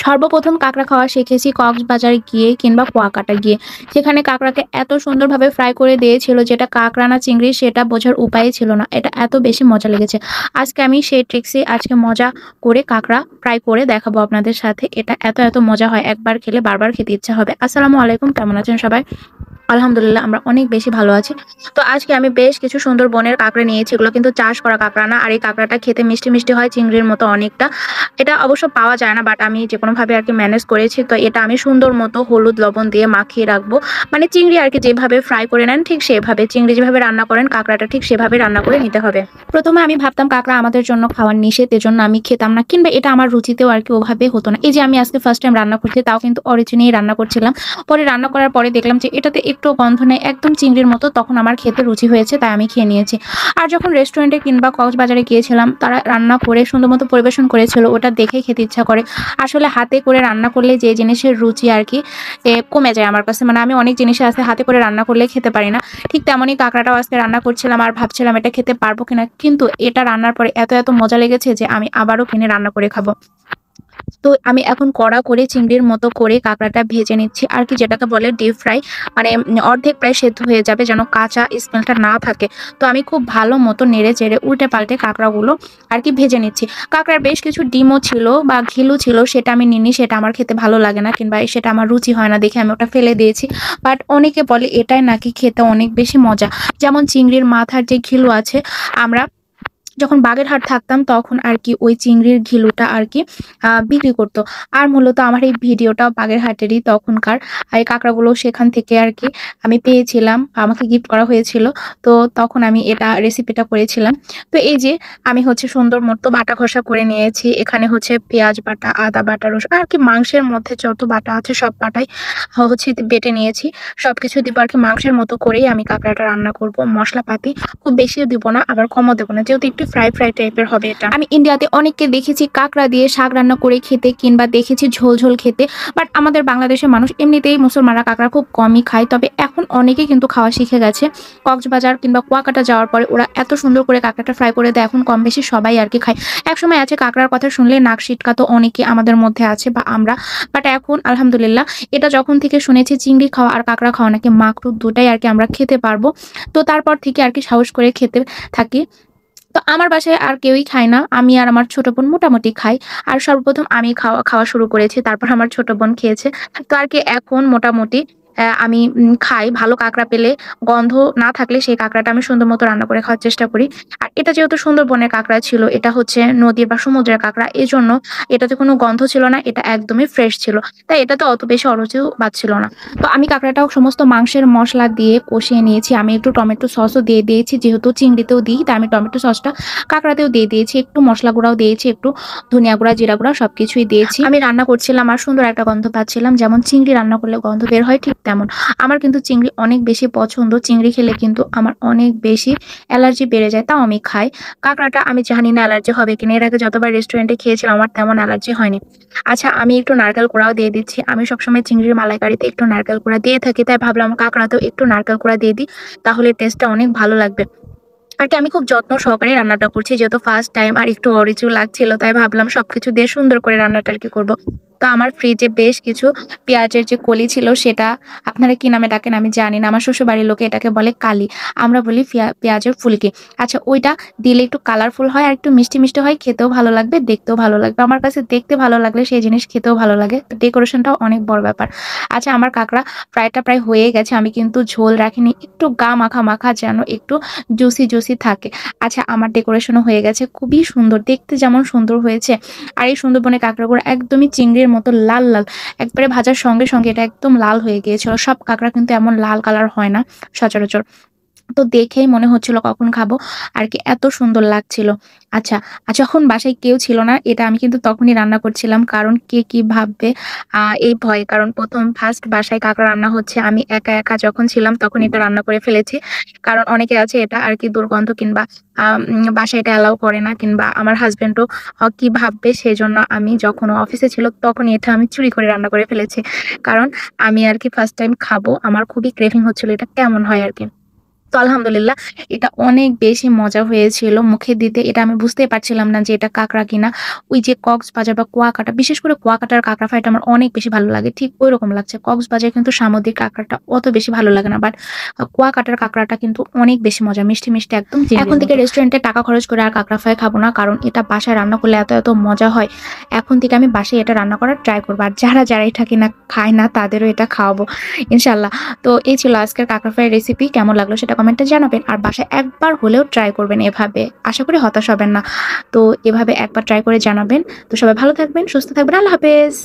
সর্বপ্রথম কাঁকড়া খাওয়া শিখেছি কক্সবাজারে গিয়ে কিংবা কুয়াকাটা গিয়ে। সেখানে কাঁকড়াকে এত সুন্দরভাবে ফ্রাই করে দিয়েছিল যেটা কাঁকড়া না চিংড়ি সেটা বোঝার উপায়ই ছিল না। এটা এত বেশি মজা লেগেছে। আজকে আমি সেই ট্রিক্সই আজকে মজা করে কাঁকড়া ফ্রাই করে দেখাবো আপনাদের সাথে। এটা এত মজা হয়, একবার খেলে বারবার খেতে ইচ্ছা হবে। আসসালামু আলাইকুম, কেমন আছেন সবাই? আলহামদুলিল্লাহ আমরা অনেক বেশি ভালো আছি। তো আজকে আমি বেশ কিছু সুন্দর বনের কাঁকড়া নিয়েছি। এগুলো কিন্তু চাষ করা কাঁকড়া না। আর এই কাঁকড়াটা খেতে মিষ্টি হয় চিংড়ির মতো অনেকটা। এটা অবশ্য পাওয়া যায় না, বাট আমি যেকোনোভাবে আরকি ম্যানেজ করেছি। তো এটা আমি সুন্দর মতো হলুদ লবণ দিয়ে মাখিয়ে রাখবো। মানে চিংড়ি আরকি যেভাবে ফ্রাই করে নেন ঠিক সেভাবে। চিংড়ি যেভাবে রান্না করেন কাঁকড়াটা ঠিক সেভাবে রান্না করে নিতে হবে। প্রথমে আমি ভাবতাম কাঁকড়া আমাদের জন্য খাওয়ার নিষেধ, এজন্য আমি খেতাম না, কিংবা এটা আমার রুচিতেও আরকি ওভাবে হতো না। এই যে আমি আজকে ফার্স্ট টাইম রান্না করছি, তাও কিন্তু অরিজিনালি রান্না করছিলাম। পরে রান্না করার পরে দেখলাম যে এটাতে একটু গন্ধ নেই, একদম চিংড়ির মতো। তখন আমার খেতে রুচি হয়েছে, তাই আমি খেয়ে নিয়েছি। আর যখন রেস্টুরেন্টে কিংবা কক্সবাজারে গিয়েছিলাম, তারা রান্না করে সুন্দর মতো পরিবেশন করেছিল, ওটা দেখেই খেতে ইচ্ছা করে। আসলে হাতে করে রান্না করলে যে জিনিসের রুচি আর কি কমে যায় আমার কাছে। মানে আমি অনেক জিনিস আছে হাতে করে রান্না করলে খেতে পারি না। ঠিক তেমনই কাঁকড়াটাও আজকে রান্না করছিলাম আর ভাবছিলাম এটা খেতে পারবো কিনা, কিন্তু এটা রান্নার পরে এত মজা লেগেছে যে আমি আবারও কিনে রান্না করে খাবো। তো আমি এখন কড়া করে চিংড়ির মতো করে কাঁকড়াটা ভেজে নিচ্ছি আর কি, যেটাকে বলে ডিপ ফ্রাই। মানে অর্ধেক প্রায় সেদ্ধ হয়ে যাবে, যেন কাঁচা স্মেলটা না থাকে। তো আমি খুব ভালো মতো নেড়ে চেড়ে উল্টে পাল্টে কাঁকড়াগুলো আর কি ভেজে নিচ্ছি। কাঁকড়ার বেশ কিছু ডিমও ছিল বা ঘিলু ছিল, সেটা আমি নিইনি। সেটা আমার খেতে ভালো লাগে না, কিংবা সেটা আমার রুচি হয় না দেখে আমি ওটা ফেলে দিয়েছি। বাট অনেকে বলে এটাই নাকি খেতে অনেক বেশি মজা। যেমন চিংড়ির মাথার যে ঘিলু আছে, আমরা যখন বাগেরহাট থাকতাম তখন আর কি ওই চিংড়ির ঘিলুটা আর কি বিক্রি করতো। আর মূলত আমার এই ভিডিওটাও বাগেরহাটেরই তখনকার। এই কাঁকড়াগুলো সেখান থেকে আর কি আমি পেয়েছিলাম, আমাকে গিফট করা হয়েছিল। তো তখন আমি এটা রেসিপিটা করেছিলাম। তো এই যে আমি হচ্ছে সুন্দর মতো বাটা ঘষা করে নিয়েছি। এখানে হচ্ছে পেঁয়াজ বাটা, আদা বাটা, রসুন আর কি মাংসের মধ্যে যত বাটা আছে সব বাটাই হচ্ছে বেটে নিয়েছি। সবকিছু দিব আর কি, মাংসের মতো করেই আমি কাঁকড়াটা রান্না করব। মশলাপাতি খুব বেশিও দিব না, আবার কমও দেবো না, যেহেতু একটু ফ্রাই টাইপের হবে এটা। আমি ইন্ডিয়াতে অনেককে দেখেছি কাঁকড়া দিয়ে শাক রান্না করে খেতে, কিংবা দেখেছি ঝোল খেতে। বাট আমাদের বাংলাদেশের মানুষ এমনিতেই মুসলমানরা কাঁকড়া খুব কমই খায়, তবে এখন অনেকে কিন্তু খাওয়া শিখে গেছে। কক্সবাজার কিংবা কুয়াকাটা যাওয়ার পরে ওরা এত সুন্দর করে কাঁকড়াটা ফ্রাই করে দেয়, এখন কম বেশি সবাই আর কি খায়। একসময় আছে কাঁকড়ার কথা শুনলে নাক সিটকাতো অনেকে আমাদের মধ্যে আছে বা আমরা। বাট এখন আলহামদুলিল্লাহ এটা যখন থেকে শুনেছি চিংড়ি খাওয়া আর কাঁকড়া খাওয়া নাকি মাকরুহ, দুটাই আর কি আমরা খেতে পারবো। তো তারপর থেকে আর কি সাহস করে খেতে থাকি। তো আমার বাসায় আর কেউই খায় না। আমি আর আমার ছোট বোন মোটামুটি খাই। আর সর্বপ্রথম আমি খাওয়া শুরু করেছি। তারপর আমার ছোট বোন খেয়েছে। তো আর কি এখন মোটামুটি আমি খাই। ভালো কাঁকড়া পেলে, গন্ধ না থাকলে সেই কাঁকড়াটা আমি সুন্দর মতো রান্না করে খাওয়ার চেষ্টা করি। আর এটা যেহেতু সুন্দরবনের কাঁকড়া ছিল, এটা হচ্ছে নদীর বা সমুদ্রের কাঁকড়া। এজন্য এটাতে কোনো গন্ধ ছিল না। এটা একদমই ফ্রেশ ছিল। তাই এটাতে অত বেশি অরুচিও বাজছিল না। তো আমি কাঁকড়াটাও সমস্ত মাংসের মসলা দিয়ে কষিয়ে নিয়েছি। আমি একটু টমেটো সসও দিয়ে দিয়েছি, যেহেতু চিংড়িতেও দিই তাই আমি টমেটো সসটা কাঁকড়াতেও দিয়ে দিয়েছি। একটু মসলা গুঁড়াও দিয়েছি, একটু ধনিয়া গুঁড়া, জিরা গুঁড়া সবকিছুই দিয়েছি। আমি রান্না করছিলাম আর সুন্দর একটা গন্ধ পাচ্ছিলাম। যেমন চিংড়ি রান্না করলে গন্ধ বের হয়, ঠিক তেমন আমার কিন্তু চিংড়ি অনেক বেশি পছন্দ। চিংড়ি খেলে কিন্তু আমার অনেক বেশি অ্যালার্জি বেড়ে যায়, তাও আমি খাই। কাঁকড়াটা আমি জানি না অ্যালার্জি হবে কিনা, এর আগে যতবার রেস্টুরেন্টে খেয়েছিলাম আমার তেমন অ্যালার্জি হয়নি। আচ্ছা, আমি একটু নারকেল কুড়াও দিয়ে দিচ্ছি। আমি সবসময় চিংড়ির মালাইকারিতে একটু নারকেল কুড়া দিয়ে থাকি, তাই ভাবলাম কাঁকড়াতেও একটু নারকেল কুড়া দিয়ে দিই, তাহলে টেস্টটা অনেক ভালো লাগবে। আর কি আমি খুব যত্ন সহকারে রান্নাটা করছি, যেহেতু ফার্স্ট টাইম আর একটু অরিজিনাল লাগছিল, তাই ভাবলাম সবকিছু দিয়ে সুন্দর করে রান্নাটা আর কি করবো। তো আমার ফ্রিজে বেশ কিছু পেঁয়াজের যে কলি ছিল, সেটা আপনারা কি নামে ডাকেন আমি জানি না। আমার শ্বশুর বাড়ির লোকে এটাকে বলে কালি, আমরা বলি পেঁয়াজের ফুলকি। আচ্ছা, ওইটা দিলে একটু কালারফুল হয় আর একটু মিষ্টি হয়, খেতেও ভালো লাগবে, দেখতেও ভালো লাগবে। আমার কাছে দেখতে ভালো লাগলে সেই জিনিস খেতেও ভালো লাগে। তো ডেকোরেশনটাও অনেক বড় ব্যাপার। আচ্ছা, আমার কাঁকড়া ফ্রাইটা প্রায় হয়ে গেছে। আমি কিন্তু ঝোল রাখিনি, একটু গা মাখা যেন একটু জুসি থাকে। আচ্ছা, আমার ডেকোরেশনও হয়ে গেছে, খুবই সুন্দর দেখতে, যেমন সুন্দর হয়েছে। আর এই সুন্দরবনের কাঁকড়াগুলো একদমই চিংড়ির মতো লাল একবারে ভাজার সঙ্গে এটা একদম লাল হয়ে গিয়েছিল। সব কাঁকড়া কিন্তু এমন লাল কালার হয় না সচরাচর। তো দেখেই মনে হচ্ছিল কখন খাবো আর কি, এত সুন্দর লাগছিল। আচ্ছা, যখন বাসায় কেউ ছিল না, এটা আমি কিন্তু তখনই রান্না করছিলাম, কারণ কে কি ভাববে এই ভয়ে। কারণ প্রথম ফার্স্ট বাসায় কাঁকড়া রান্না হচ্ছে, আমি একা যখন ছিলাম তখন এটা রান্না করে ফেলেছি। কারণ অনেকে আছে এটা আর কি দুর্গন্ধ, কিংবা বাসায় এটা অ্যালাউ করে না, কিংবা আমার হাজবেন্ডও কি ভাববে, সেজন্য আমি যখন অফিসে ছিল তখন এটা আমি চুরি করে রান্না করে ফেলেছি। কারণ আমি আর কি ফার্স্ট টাইম খাবো, আমার খুবই ক্রেভিং হচ্ছিল এটা কেমন হয় আর কি। তো আলহামদুলিল্লাহ এটা অনেক বেশি মজা হয়েছিল মুখে দিতে। এটা আমি বুঝতেই পারছিলাম না যে এটা কাঁকড়া কিনা। ওই যে কক্সবাজার বা কুয়াকাটা, বিশেষ করে কুয়াকাটার কাঁকড়া ফ্রাইটা আমার অনেক বেশি ভালো লাগে। ঠিক ঐরকম লাগছে। কক্সবাজারে কিন্তু সামুদ্রিক কাঁকড়াটা অত বেশি ভালো লাগে না। বাট কুয়াকাটার কাঁকড়াটা কিন্তু অনেক বেশি মজা। মিষ্টি, মিষ্টি একদম এখন চিংড়ির থেকে মতো। রেস্টুরেন্টে টাকা খরচ করে আর কাঁকড়া ফ্রাই খাবো না। কারণ এটা বাসায় রান্না করলে এত মজা হয়। এখন থেকে আমি বাসায় এটা রান্না করার ট্রাই করব। আর যারা এটা কিনা খায় না তাদেরও এটা খাওয়াবো ইনশাআল্লাহ। তো এই ছিল আজকের কাঁকড়া ফ্রাই রেসিপি। কেমন লাগলো সেটা কমেন্টে জানাবেন। আর বাসায় একবার হলেও ট্রাই করবেন এভাবে। আশা করি হতাশ হবেন না। তো এভাবে একবার ট্রাই করে জানাবেন। তো সবাই ভালো থাকবেন, সুস্থ থাকবেন। আল্লাহ হাফেজ।